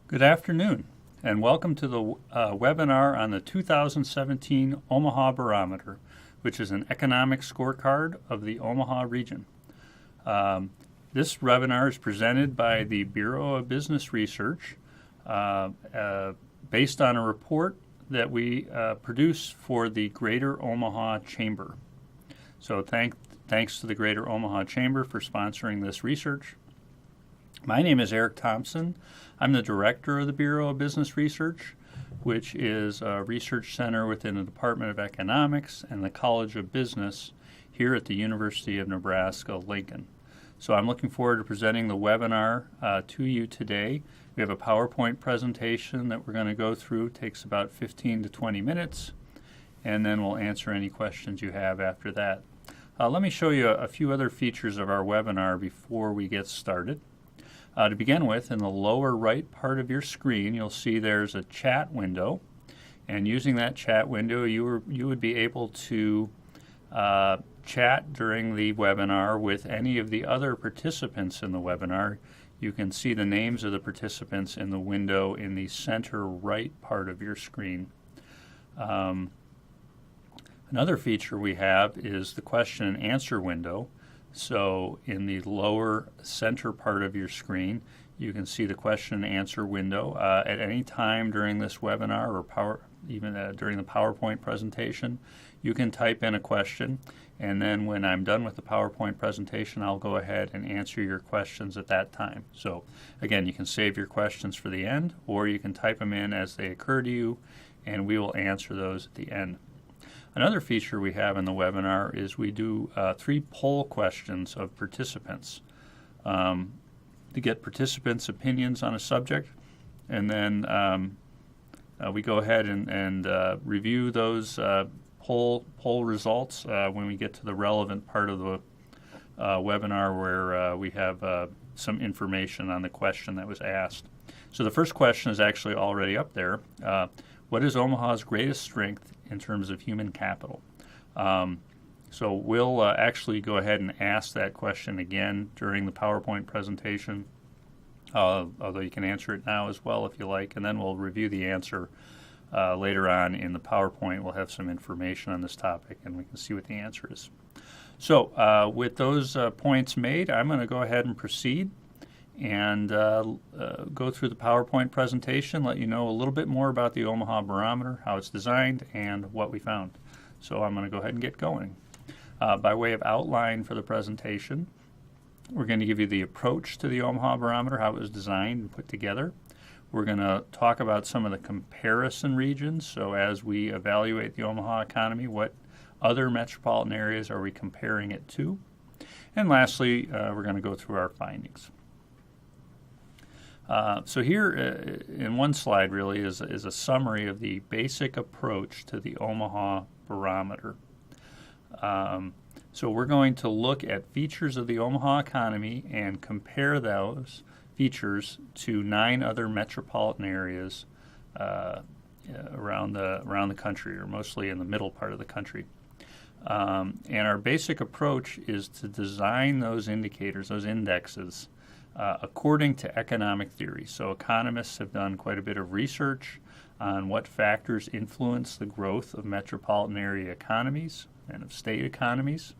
Good afternoon, and welcome to the webinar on the 2017 Omaha Barometer, which is an economic scorecard of the Omaha region. This webinar is presented by the Bureau of Business Research based on a report that we produced for the Greater Omaha Chamber. So thanks to the Greater Omaha Chamber for sponsoring this research. My name is Eric Thompson. I'm the director of the Bureau of Business Research, which is a research center within the Department of Economics and the College of Business here at the University of Nebraska, Lincoln. So I'm looking forward to presenting the webinar to you today. We have a PowerPoint presentation that we're going to go through. It takes about 15 to 20 minutes, and then we'll answer any questions you have after that. Let me show you a few other features of our webinar before we get started. To begin with, in the lower right part of your screen, you'll see there's a chat window. And using that chat window, you would be able to chat during the webinar with any of the other participants in the webinar. You can see the names of the participants in the window in the center right part of your screen. Another feature we have is the question and answer window. So in the lower center part of your screen, you can see the question and answer window. At any time during this webinar or even during the PowerPoint presentation, you can type in a question, and then when I'm done with the PowerPoint presentation, I'll go ahead and answer your questions at that time. So again, you can save your questions for the end, or you can type them in as they occur to you, and we will answer those at the end. Another feature we have in the webinar is we do 3 poll questions of participants to get participants' opinions on a subject, and then we go ahead and review those poll results when we get to the relevant part of the webinar where we have some information on the question that was asked. So the first question is actually already up there. What is Omaha's greatest strength in terms of human capital? So we'll actually go ahead and ask that question again during the PowerPoint presentation, although you can answer it now as well if you like, and then we'll review the answer later on in the PowerPoint. We'll have some information on this topic and we can see what the answer is. So with those points made, I'm going to go ahead and proceed and go through the PowerPoint presentation, let you know a little bit more about the Omaha Barometer, how it's designed, and what we found. So I'm going to go ahead and get going. By way of outline for the presentation, we're going to give you the approach to the Omaha Barometer, how it was designed and put together. We're going to talk about some of the comparison regions. So as we evaluate the Omaha economy, what other metropolitan areas are we comparing it to? And lastly, we're going to go through our findings. So here in one slide really is a summary of the basic approach to the Omaha Barometer. So we're going to look at features of the Omaha economy and compare those features to 9 other metropolitan areas around the country, or mostly in the middle part of the country. And our basic approach is to design those indicators, those indexes, according to economic theory. So economists have done quite a bit of research on what factors influence the growth of metropolitan area economies and of state economies.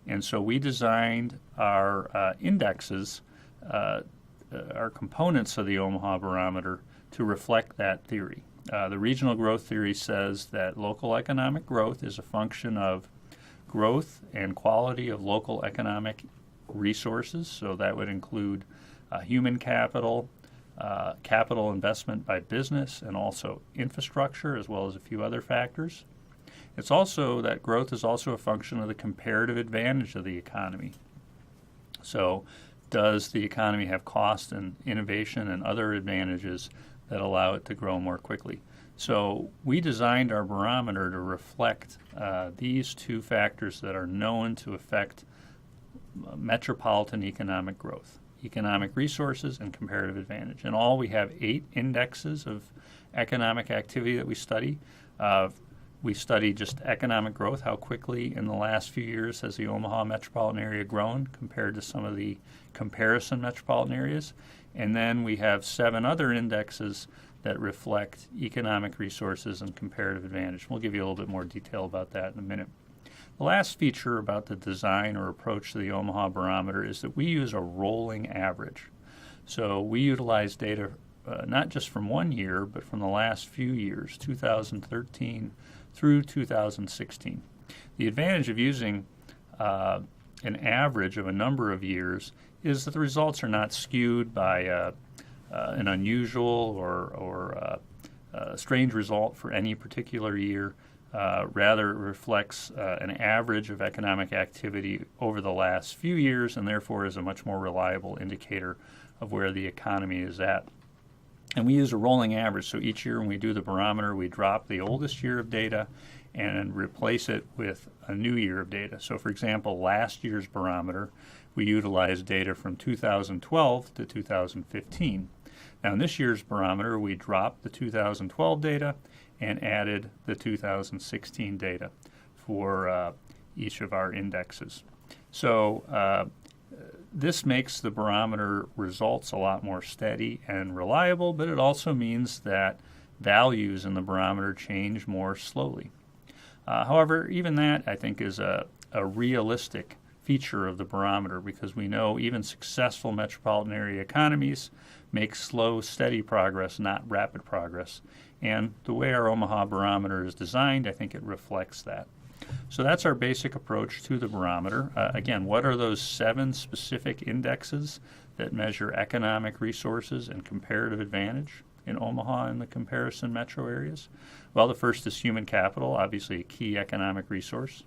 And so we designed our indexes, our components of the Omaha Barometer, to reflect that theory. The regional growth theory says that local economic growth is a function of growth and quality of local economic resources, so that would include human capital, capital investment by business, and also infrastructure, as well as a few other factors. It's also that growth is also a function of the comparative advantage of the economy. So does the economy have cost and innovation and other advantages that allow it to grow more quickly? So we designed our barometer to reflect these 2 factors that are known to affect metropolitan economic growth: economic resources and comparative advantage. In all, we have 8 indexes of economic activity that we study. We study just economic growth, how quickly in the last few years has the Omaha metropolitan area grown compared to some of the comparison metropolitan areas. And then we have 7 other indexes that reflect economic resources and comparative advantage. We'll give you a little bit more detail about that in a minute. The last feature about the design or approach to the Omaha Barometer is that we use a rolling average. So we utilize data not just from one year, but from the last few years, 2013 through 2016. The advantage of using an average of a number of years is that the results are not skewed by an unusual or strange result for any particular year. Rather, it reflects an average of economic activity over the last few years, and therefore is a much more reliable indicator of where the economy is at. And we use a rolling average, so each year when we do the barometer, we drop the oldest year of data and replace it with a new year of data. So for example, last year's barometer, we utilized data from 2012 to 2015. Now in this year's barometer, we dropped the 2012 data and added the 2016 data for each of our indexes. So this makes the barometer results a lot more steady and reliable, but it also means that values in the barometer change more slowly. However, even that, I think, is a realistic feature of the barometer, because we know even successful metropolitan area economies make slow, steady progress, not rapid progress. And the way our Omaha Barometer is designed, I think it reflects that. So that's our basic approach to the barometer. Again, what are those 7 specific indexes that measure economic resources and comparative advantage in Omaha and the comparison metro areas? Well, the first is human capital, obviously a key economic resource.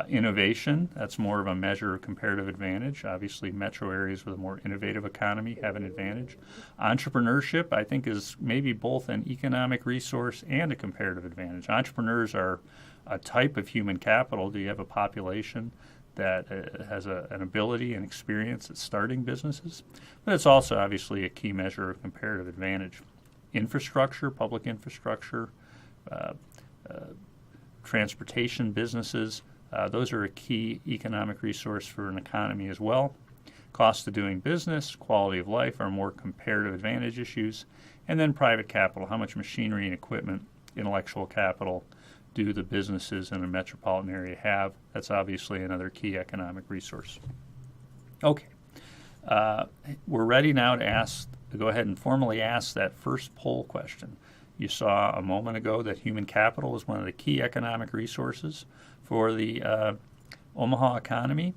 Innovation, that's more of a measure of comparative advantage. Obviously, metro areas with a more innovative economy have an advantage. Entrepreneurship, I think, is maybe both an economic resource and a comparative advantage. Entrepreneurs are a type of human capital. Do you have a population that has an ability and experience at starting businesses? But it's also obviously a key measure of comparative advantage. Infrastructure, public infrastructure, transportation businesses, those are a key economic resource for an economy as well. Cost of doing business, quality of life are more comparative advantage issues. And then private capital, how much machinery and equipment, intellectual capital do the businesses in a metropolitan area have? That's obviously another key economic resource. Okay, we're ready now to go ahead and formally ask that first poll question. You saw a moment ago that human capital is one of the key economic resources for the Omaha economy.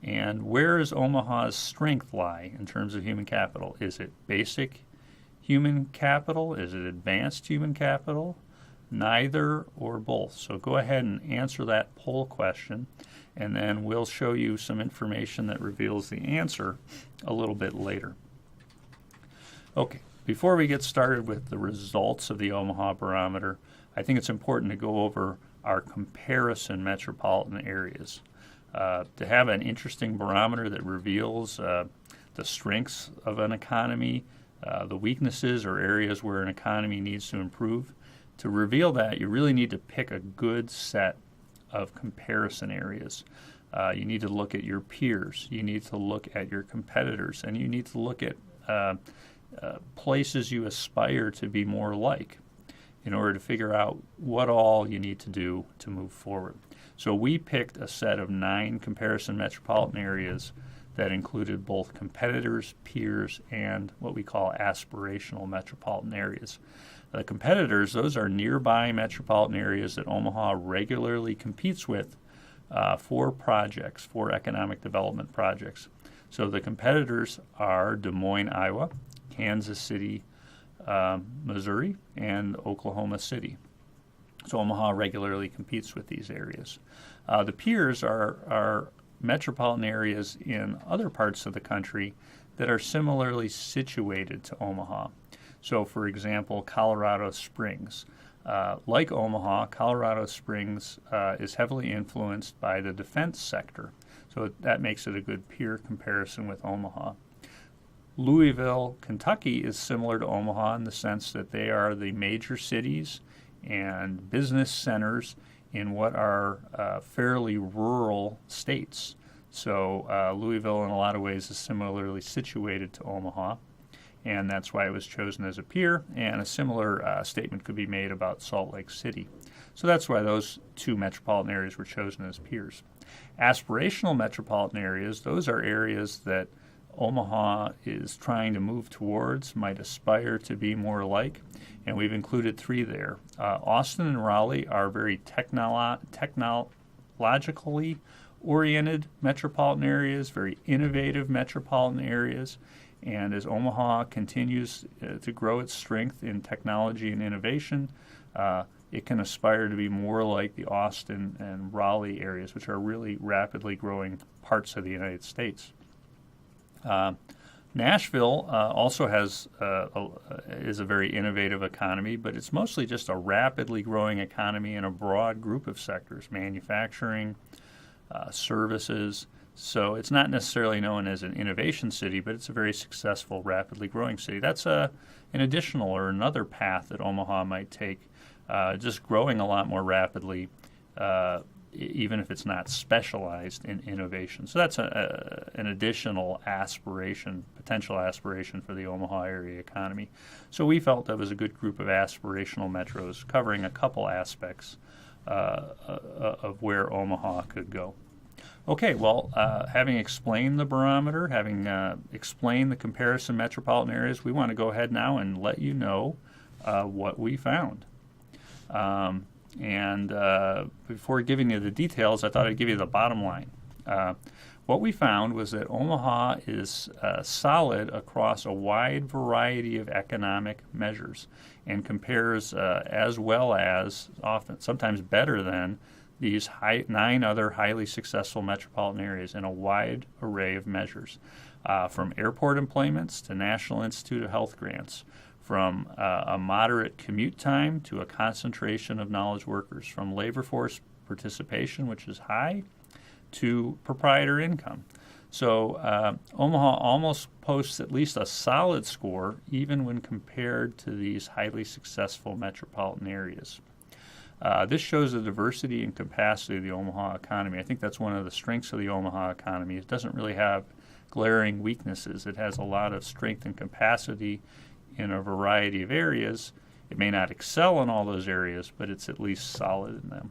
And where does Omaha's strength lie in terms of human capital? Is it basic human capital? Is it advanced human capital? Neither or both. So go ahead and answer that poll question, and then we'll show you some information that reveals the answer a little bit later. Okay, before we get started with the results of the Omaha Barometer, I think it's important to go over our comparison metropolitan areas. To have an interesting barometer that reveals the strengths of an economy, the weaknesses or areas where an economy needs to improve, to reveal that, you really need to pick a good set of comparison areas. You need to look at your peers, you need to look at your competitors, and you need to look at places you aspire to be more like in order to figure out what all you need to do to move forward. So we picked a set of 9 comparison metropolitan areas that included both competitors, peers, and what we call aspirational metropolitan areas. The competitors, those are nearby metropolitan areas that Omaha regularly competes with for projects, for economic development projects. So the competitors are Des Moines, Iowa, Kansas City, Missouri, and Oklahoma City. So Omaha regularly competes with these areas. The peers are metropolitan areas in other parts of the country that are similarly situated to Omaha. So, for example, Colorado Springs. Like Omaha, Colorado Springs is heavily influenced by the defense sector. So that makes it a good peer comparison with Omaha. Louisville, Kentucky is similar to Omaha in the sense that they are the major cities and business centers in what are fairly rural states. So Louisville, in a lot of ways, is similarly situated to Omaha, and that's why it was chosen as a peer, and a similar statement could be made about Salt Lake City. So that's why those two metropolitan areas were chosen as peers. Aspirational metropolitan areas, those are areas that Omaha is trying to move towards, might aspire to be more like, and we've included three there. Austin and Raleigh are very technologically oriented metropolitan areas, very innovative metropolitan areas, and as Omaha continues to grow its strength in technology and innovation, it can aspire to be more like the Austin and Raleigh areas, which are really rapidly growing parts of the United States. Nashville also is a very innovative economy, but it's mostly just a rapidly growing economy in a broad group of sectors: manufacturing, services. So it's not necessarily known as an innovation city, but it's a very successful, rapidly growing city. That's an additional or another path that Omaha might take, just growing a lot more rapidly, even if it's not specialized in innovation. So that's an additional potential aspiration for the Omaha area economy. So we felt that was a good group of aspirational metros covering a couple aspects of where Omaha could go. Okay, well, having explained the barometer, having explained the comparison metropolitan areas, we want to go ahead now and let you know what we found. And before giving you the details, I thought I'd give you the bottom line. What we found was that Omaha is solid across a wide variety of economic measures and compares as well as, often, sometimes better than, these 9 other highly successful metropolitan areas in a wide array of measures, from airport employments to National Institute of Health grants, from a moderate commute time to a concentration of knowledge workers, from labor force participation, which is high, to proprietor income. So Omaha almost posts at least a solid score, even when compared to these highly successful metropolitan areas. This shows the diversity and capacity of the Omaha economy. I think that's one of the strengths of the Omaha economy. It doesn't really have glaring weaknesses. It has a lot of strength and capacity in a variety of areas. It may not excel in all those areas, but it's at least solid in them.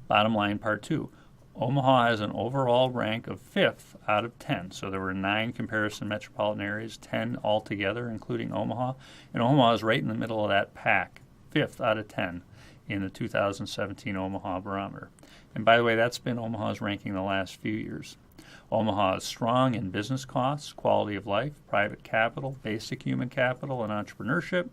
Bottom line, part 2. Omaha has an overall rank of 5th out of 10. So there were 9 comparison metropolitan areas, 10 altogether, including Omaha. And Omaha is right in the middle of that pack, 5th out of 10 in the 2017 Omaha Barometer. And by the way, that's been Omaha's ranking the last few years. Omaha is strong in business costs, quality of life, private capital, basic human capital, and entrepreneurship.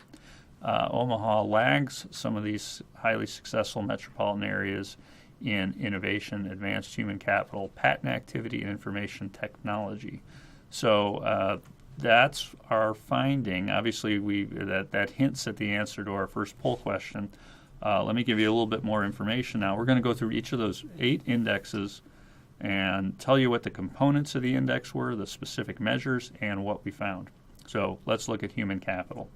Omaha lags some of these highly successful metropolitan areas in innovation, advanced human capital, patent activity, and information technology. So that's our finding. Obviously, that hints at the answer to our first poll question. Let me give you a little bit more information now. We're going to go through each of those 8 indexes and tell you what the components of the index were, the specific measures, and what we found. So let's look at human capital.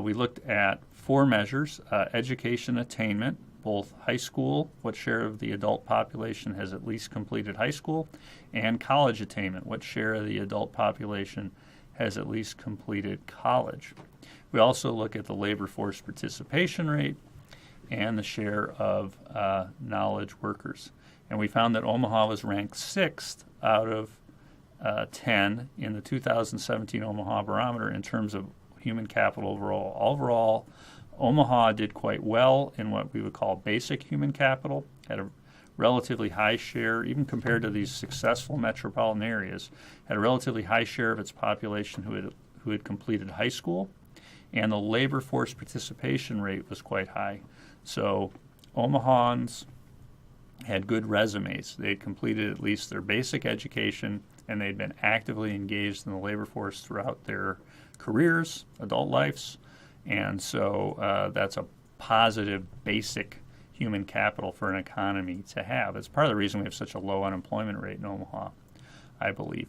We looked at 4 measures: education attainment, both high school, what share of the adult population has at least completed high school, and college attainment, what share of the adult population has at least completed college. We also look at the labor force participation rate and the share of knowledge workers. And we found that Omaha was ranked 6th out of 10 in the 2017 Omaha Barometer in terms of human capital overall. Overall, Omaha did quite well in what we would call basic human capital, had a relatively high share, even compared to these successful metropolitan areas, had a relatively high share of its population who had completed high school, and the labor force participation rate was quite high. So Omahans had good resumes. They had completed at least their basic education, and they'd been actively engaged in the labor force throughout their careers, adult lives, and so that's a positive basic human capital for an economy to have. It's part of the reason we have such a low unemployment rate in Omaha, I believe.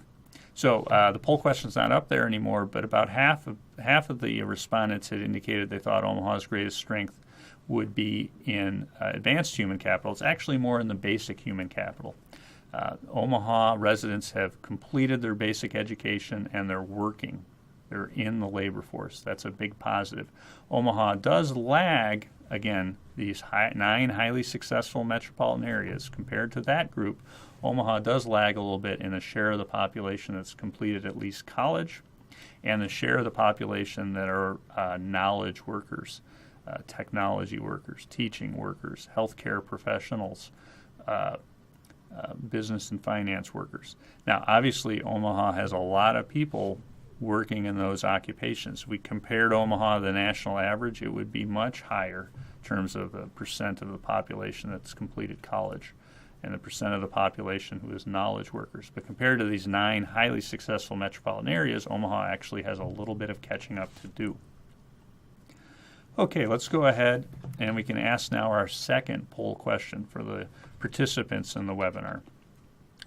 So the poll question's not up there anymore, but about half of the respondents had indicated they thought Omaha's greatest strength would be in advanced human capital. It's actually more in the basic human capital. Omaha residents have completed their basic education and they're working. They're in the labor force. That's a big positive. Omaha does lag, again, these 9 highly successful metropolitan areas. Compared to that group, Omaha does lag a little bit in the share of the population that's completed at least college and the share of the population that are knowledge workers, technology workers, teaching workers, healthcare professionals, business and finance workers. Now, obviously, Omaha has a lot of people working in those occupations. We compared Omaha to the national average, it would be much higher in terms of the percent of the population that's completed college and the percent of the population who is knowledge workers. But compared to these 9 highly successful metropolitan areas, Omaha actually has a little bit of catching up to do. Okay, let's go ahead and we can ask now our second poll question for the participants in the webinar.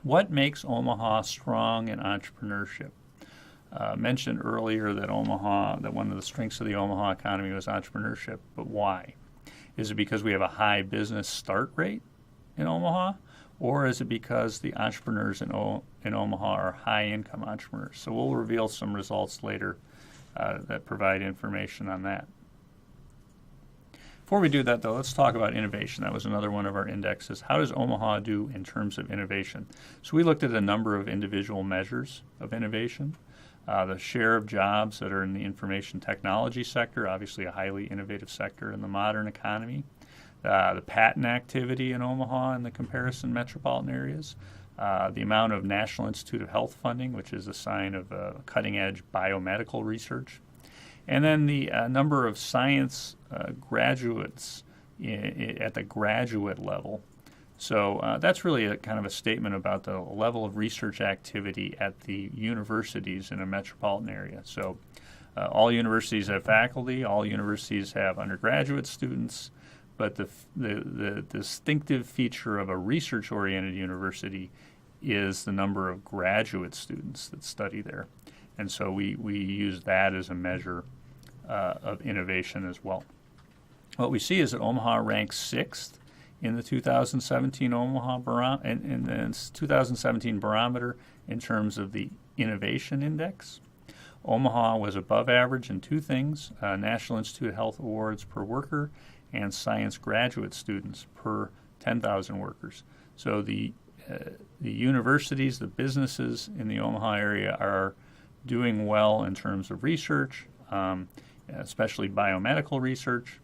What makes Omaha strong in entrepreneurship? Mentioned earlier that one of the strengths of the Omaha economy was entrepreneurship, but why? Is it because we have a high business start rate in Omaha, or is it because the entrepreneurs in Omaha are high-income entrepreneurs? So we'll reveal some results later that provide information on that. Before we do that, though, let's talk about innovation. That was another one of our indexes. How does Omaha do in terms of innovation? So we looked at a number of individual measures of innovation. The share of jobs that are in the information technology sector, obviously a highly innovative sector in the modern economy. The patent activity in Omaha and the comparison metropolitan areas. The amount of National Institute of Health funding, which is a sign of cutting-edge biomedical research. And then the number of science graduates at the graduate level. So that's really a kind of a statement about the level of research activity at the universities in a metropolitan area. So all universities have faculty, all universities have undergraduate students, but the distinctive feature of a research-oriented university is the number of graduate students that study there. And so we use that as a measure of innovation as well. What we see is that Omaha ranks 6th in the 2017 in the 2017 barometer in terms of the innovation index. Omaha was above average in 2 things: National Institute of Health awards per worker and science graduate students per 10,000 workers. So the universities, the businesses in the Omaha area are doing well in terms of research, especially biomedical research.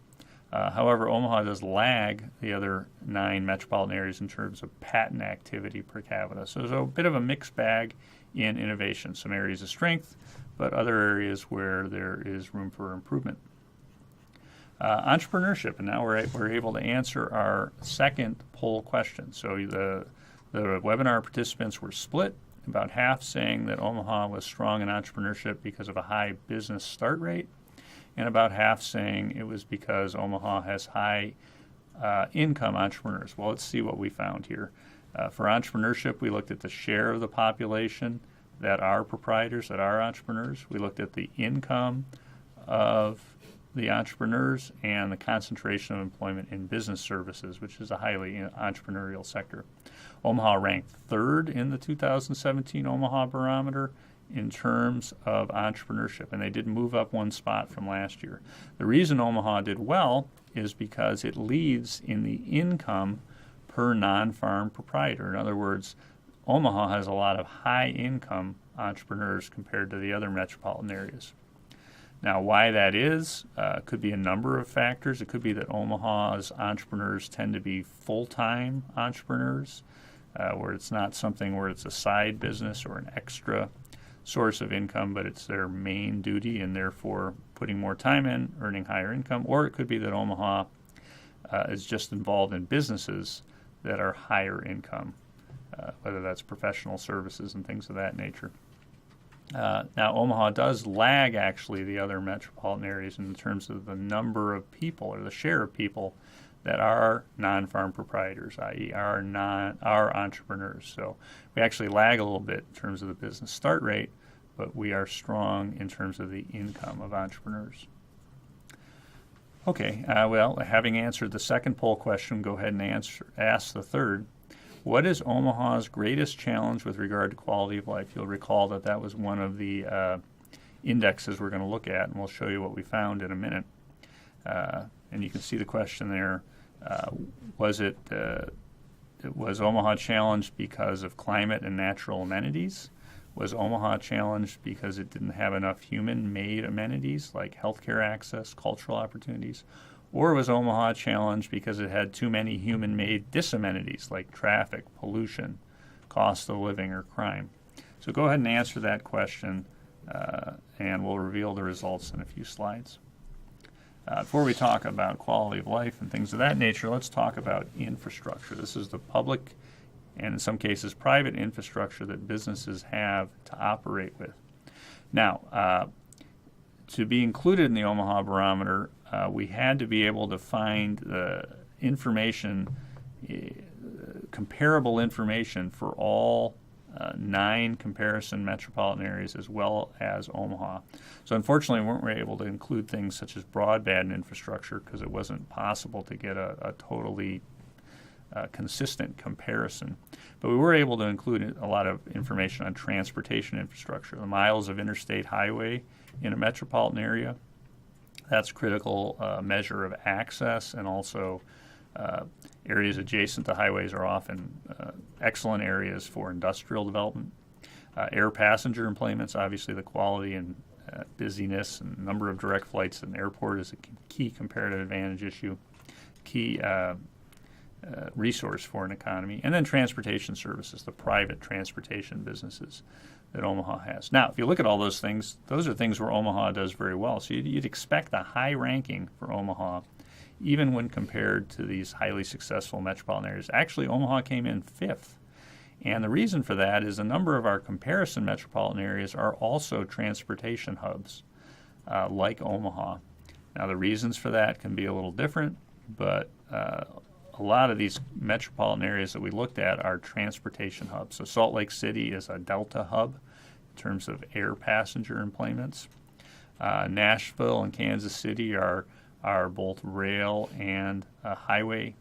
However, Omaha does lag the other 9 metropolitan areas in terms of patent activity per capita. So there's a bit of a mixed bag in innovation. Some areas of strength, but other areas where there is room for improvement. Entrepreneurship, and now we're able to answer our second poll question. So the webinar participants were split, about half saying that Omaha was strong in entrepreneurship because of a high business start rate, and about half saying it was because Omaha has high income entrepreneurs. Well, let's see what we found here. For entrepreneurship, we looked at the share of the population that are proprietors, that are entrepreneurs. We looked at the income of the entrepreneurs and the concentration of employment in business services, which is a highly entrepreneurial sector. Omaha ranked 3rd in the 2017 Omaha Barometer in terms of entrepreneurship, and they did move up 1 spot from last year. The reason Omaha did well is because it leads in the income per non-farm proprietor. In other words, Omaha has a lot of high-income entrepreneurs compared to the other metropolitan areas. Now, why that is, could be a number of factors. It could be that Omaha's entrepreneurs tend to be full-time entrepreneurs, where it's not something where it's a side business or an extra source of income, but it's their main duty and therefore putting more time in, earning higher income. Or it could be that Omaha is just involved in businesses that are higher income, whether that's professional services and things of that nature. Now, Omaha does lag, actually, the other metropolitan areas in terms of the number of people or the share of people that are non-farm proprietors, i.e. are entrepreneurs. So we actually lag a little bit in terms of the business start rate, but we are strong in terms of the income of entrepreneurs. Okay, well, having answered the second poll question, go ahead and ask the third. What is Omaha's greatest challenge with regard to quality of life? You'll recall that that was one of the indexes we're going to look at, and we'll show you what we found in a minute. And you can see the question there. Was Omaha challenged because of climate and natural amenities? Was Omaha challenged because it didn't have enough human-made amenities like healthcare access, cultural opportunities? Or was Omaha challenged because it had too many human-made disamenities like traffic, pollution, cost of living, or crime? So go ahead and answer that question, and we'll reveal the results in a few slides. Before we talk about quality of life and things of that nature, let's talk about infrastructure. This is the public and in some cases private infrastructure that businesses have to operate with. Now, to be included in the Omaha Barometer, we had to be able to find information, comparable information for all 9 comparison metropolitan areas as well as Omaha. So unfortunately, we weren't able to include things such as broadband infrastructure because it wasn't possible to get a totally consistent comparison. But we were able to include a lot of information on transportation infrastructure, the miles of interstate highway in a metropolitan area. That's a critical measure of access, and also areas adjacent to highways are often excellent areas for industrial development. Air passenger employments, obviously the quality and busyness and number of direct flights at an airport is a key comparative advantage issue, key resource for an economy. And then transportation services, the private transportation businesses that Omaha has. Now, if you look at all those things, those are things where Omaha does very well. So you'd expect a high ranking for Omaha, even when compared to these highly successful metropolitan areas. Actually, Omaha came in 5th. And the reason for that is a number of our comparison metropolitan areas are also transportation hubs, like Omaha. Now, the reasons for that can be a little different, but a lot of these metropolitan areas that we looked at are transportation hubs. So Salt Lake City is a Delta hub in terms of air passenger employments. Nashville and Kansas City are both rail and highway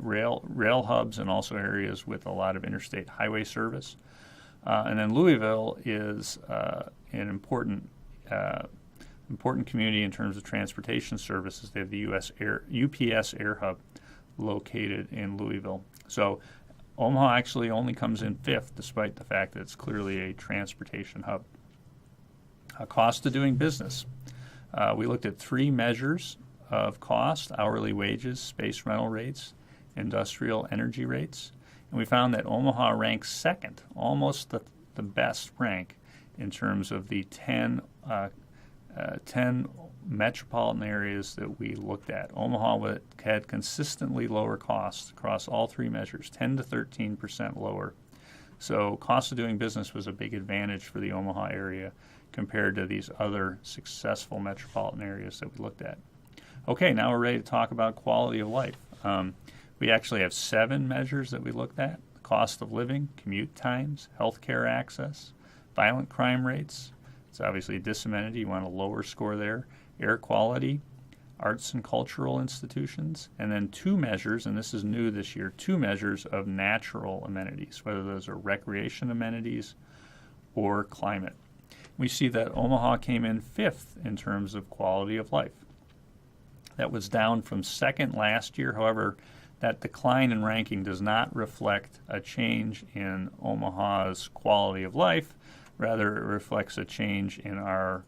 rail hubs, and also areas with a lot of interstate highway service. And then Louisville is an important community in terms of transportation services. They have the UPS Air Hub located in Louisville. So Omaha actually only comes in 5th, despite the fact that it's clearly a transportation hub. Cost of doing business. We looked at 3 measures of cost: hourly wages, space rental rates, industrial energy rates. And we found that Omaha ranks 2nd, almost the best rank in terms of the 10 metropolitan areas that we looked at. Omaha had consistently lower costs across all 3 measures, 10 to 13% lower. So cost of doing business was a big advantage for the Omaha area compared to these other successful metropolitan areas that we looked at. Okay, now we're ready to talk about quality of life. We actually have 7 measures that we looked at: cost of living, commute times, healthcare access, violent crime rates. It's obviously a disamenity. You want a lower score there. Air quality, arts and cultural institutions, and then 2 measures, and this is new this year, 2 measures of natural amenities, whether those are recreation amenities or climate. We see that Omaha came in 5th in terms of quality of life. That was down from 2nd last year. However, that decline in ranking does not reflect a change in Omaha's quality of life. Rather, it reflects a change in our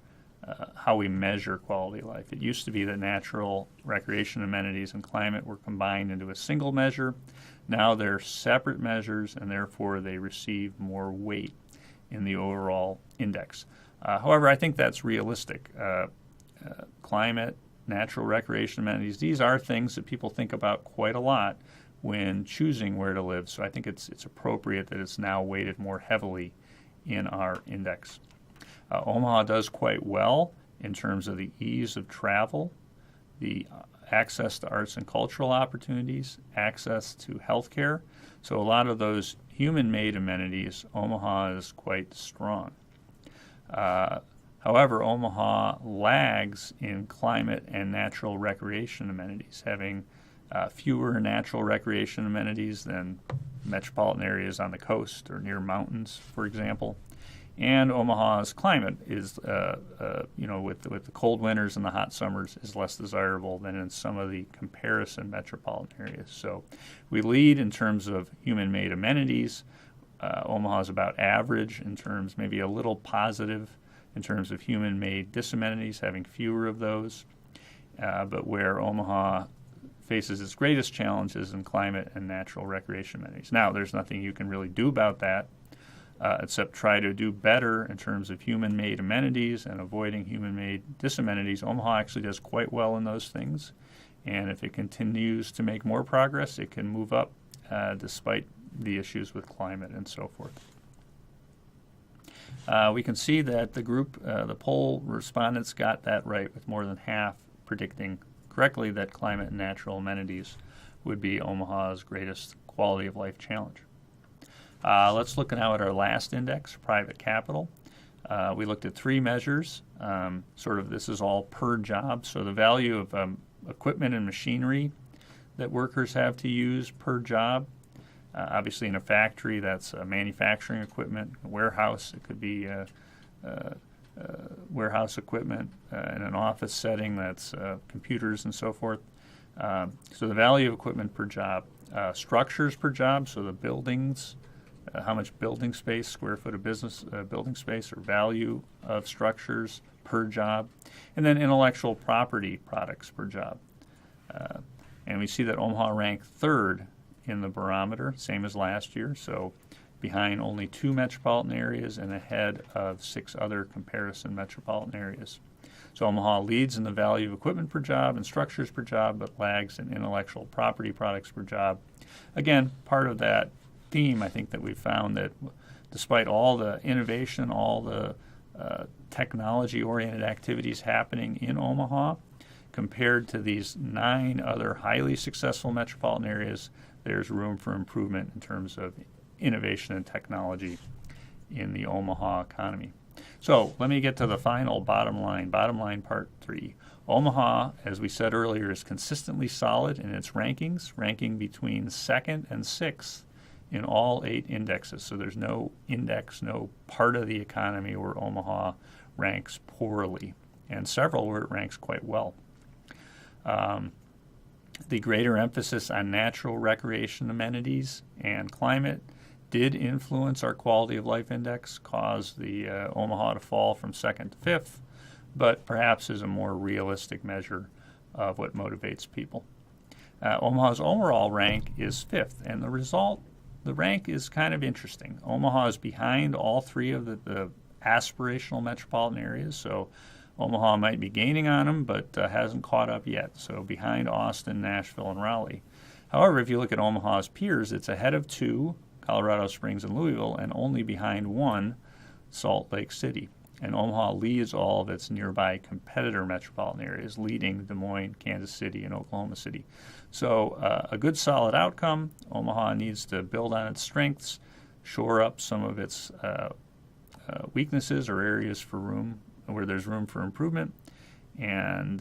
how we measure quality of life. It used to be that natural, recreation amenities and climate were combined into a single measure. Now they're separate measures, and therefore they receive more weight in the overall index. However, I think that's realistic. Climate, natural recreation amenities, these are things that people think about quite a lot when choosing where to live. So I think it's appropriate that it's now weighted more heavily in our index. Omaha does quite well in terms of the ease of travel, the access to arts and cultural opportunities, access to healthcare. So a lot of those human-made amenities, Omaha is quite strong. However, Omaha lags in climate and natural recreation amenities, having fewer natural recreation amenities than metropolitan areas on the coast or near mountains, for example. And Omaha's climate is, with the cold winters and the hot summers, is less desirable than in some of the comparison metropolitan areas. So we lead in terms of human-made amenities. Omaha is about average in terms, maybe a little positive in terms of human-made disamenities, having fewer of those. But where Omaha faces its greatest challenges in climate and natural recreation amenities. Now, there's nothing you can really do about that except try to do better in terms of human-made amenities and avoiding human-made disamenities. Omaha actually does quite well in those things, and if it continues to make more progress, it can move up despite the issues with climate and so forth. We can see that the poll respondents got that right, with more than half predicting correctly that climate and natural amenities would be Omaha's greatest quality of life challenge. Let's look now at our last index, private capital. We looked at three measures. This is all per job. So the value of equipment and machinery that workers have to use per job. Obviously, in a factory, that's manufacturing equipment. A warehouse, it could be warehouse equipment. In an office setting, that's computers and so forth. So the value of equipment per job. Structures per job, so the buildings, how much building space, square foot of business building space, or value of structures per job. And then intellectual property products per job. And we see that Omaha ranked third in the barometer, same as last year, so behind only 2 metropolitan areas and ahead of 6 other comparison metropolitan areas. So Omaha leads in the value of equipment per job and structures per job, but lags in intellectual property products per job. Again, part of that theme, I think, that we've found that despite all the innovation, all the technology-oriented activities happening in Omaha, compared to these 9 other highly successful metropolitan areas, there's room for improvement in terms of innovation and technology in the Omaha economy. So let me get to the final bottom line part 3. Omaha, as we said earlier, is consistently solid in its rankings, ranking between 2nd and 6th in all 8 indexes. So there's no index, no part of the economy where Omaha ranks poorly, and several where it ranks quite well. The greater emphasis on natural recreation amenities and climate did influence our quality of life index, caused the Omaha to fall from 2nd to 5th, but perhaps is a more realistic measure of what motivates people. Omaha's overall rank is 5th, and the rank is kind of interesting. Omaha is behind all 3 of the aspirational metropolitan areas, so Omaha might be gaining on them, but hasn't caught up yet, so behind Austin, Nashville, and Raleigh. However, if you look at Omaha's peers, it's ahead of 2, Colorado Springs and Louisville, and only behind 1, Salt Lake City. And Omaha leads all of its nearby competitor metropolitan areas, leading Des Moines, Kansas City, and Oklahoma City. So a good solid outcome. Omaha needs to build on its strengths, shore up some of its weaknesses or areas where there's room for improvement, and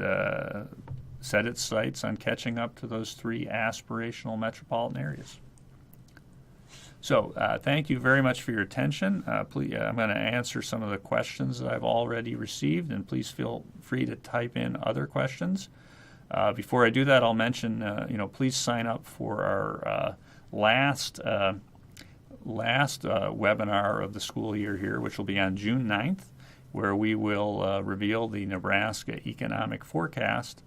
set its sights on catching up to those 3 aspirational metropolitan areas. So thank you very much for your attention. Please, I'm going to answer some of the questions that I've already received, and please feel free to type in other questions. Before I do that, I'll mention, please sign up for our last webinar of the school year here, which will be on June 9th, where we will reveal the Nebraska economic forecast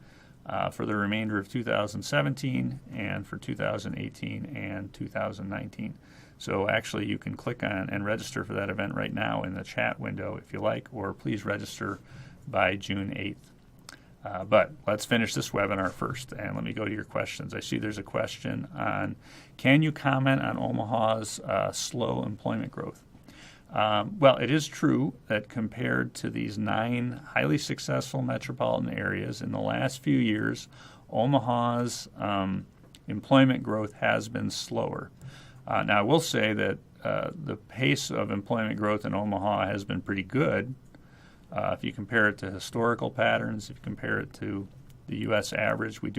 for the remainder of 2017 and for 2018 and 2019. So actually you can click on and register for that event right now in the chat window if you like, or please register by June 8th. But let's finish this webinar first, and let me go to your questions. I see there's a question on, can you comment on Omaha's slow employment growth? Well, it is true that compared to these 9 highly successful metropolitan areas in the last few years, Omaha's employment growth has been slower. Now, I will say that the pace of employment growth in Omaha has been pretty good. If you compare it to historical patterns, if you compare it to the U.S. average, we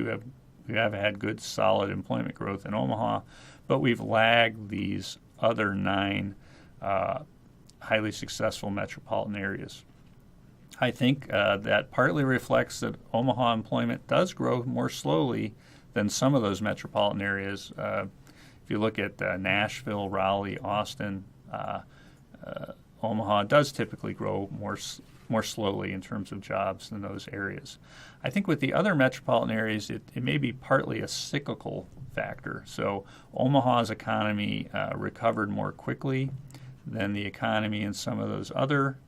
have had good, solid employment growth in Omaha, but we've lagged these other 9 highly successful metropolitan areas. I think that partly reflects that Omaha employment does grow more slowly than some of those metropolitan areas. If you look at Nashville, Raleigh, Austin, Omaha does typically grow more slowly in terms of jobs than those areas. I think with the other metropolitan areas, it may be partly a cyclical factor. So Omaha's economy recovered more quickly than the economy in some of those other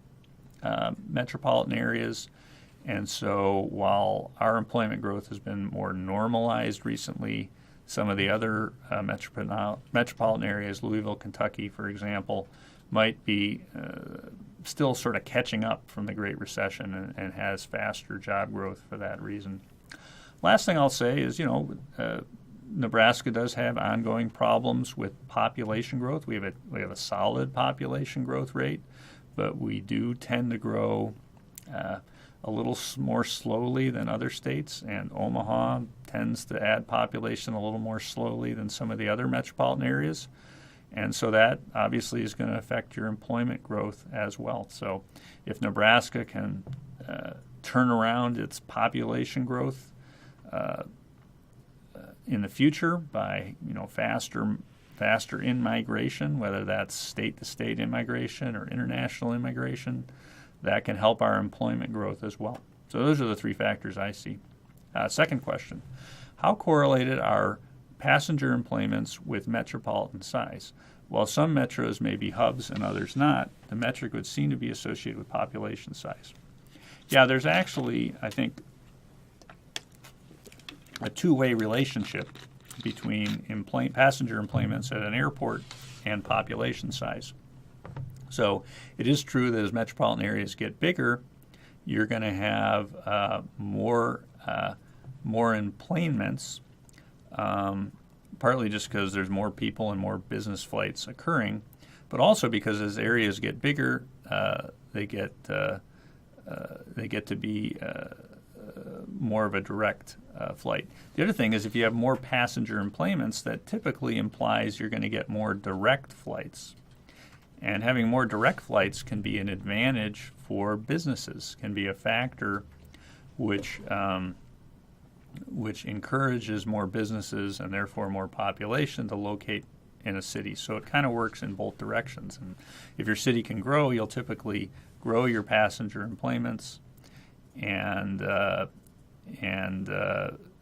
metropolitan areas. And so while our employment growth has been more normalized recently, some of the other metropolitan areas, Louisville, Kentucky, for example, might be still sort of catching up from the Great Recession and has faster job growth for that reason. Last thing I'll say is, Nebraska does have ongoing problems with population growth. We have a solid population growth rate, but we do tend to grow a little more slowly than other states, and Omaha tends to add population a little more slowly than some of the other metropolitan areas. And so that obviously is going to affect your employment growth as well. So if Nebraska can turn around its population growth in the future by faster in-migration, whether that's state-to-state immigration or international immigration, that can help our employment growth as well. So those are the 3 factors I see. Second question, how correlated are passenger employments with metropolitan size? While some metros may be hubs and others not, the metric would seem to be associated with population size. Yeah, there's actually, I think, a two-way relationship between passenger employments at an airport and population size. So it is true that as metropolitan areas get bigger, you're going to have more employments, partly just because there's more people and more business flights occurring, but also because as areas get bigger, they get to be more of a direct flight. The other thing is if you have more passenger employments, that typically implies you're going to get more direct flights. And having more direct flights can be an advantage for businesses, can be a factor which encourages more businesses and therefore more population to locate in a city. So it kind of works in both directions. And if your city can grow, you'll typically grow your passenger employments, and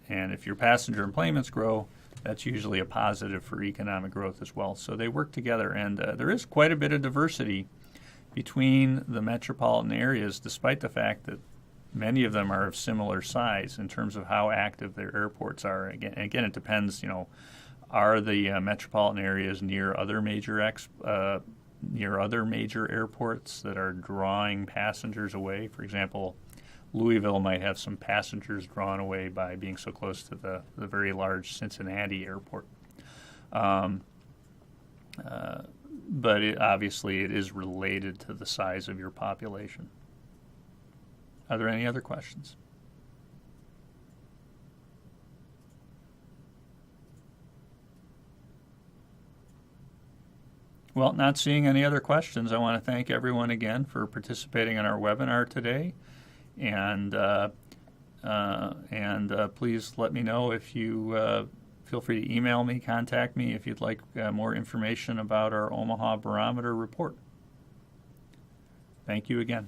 if your passenger employments grow, that's usually a positive for economic growth as well. So they work together, and there is quite a bit of diversity between the metropolitan areas, despite the fact that many of them are of similar size in terms of how active their airports are. Again, it depends. Are the metropolitan areas near other major airports that are drawing passengers away? For example, Louisville might have some passengers drawn away by being so close to the very large Cincinnati airport. But obviously it is related to the size of your population. Are there any other questions? Well, not seeing any other questions, I want to thank everyone again for participating in our webinar today. And please let me know if you feel free to email me, contact me if you'd like more information about our Omaha Barometer report. Thank you again.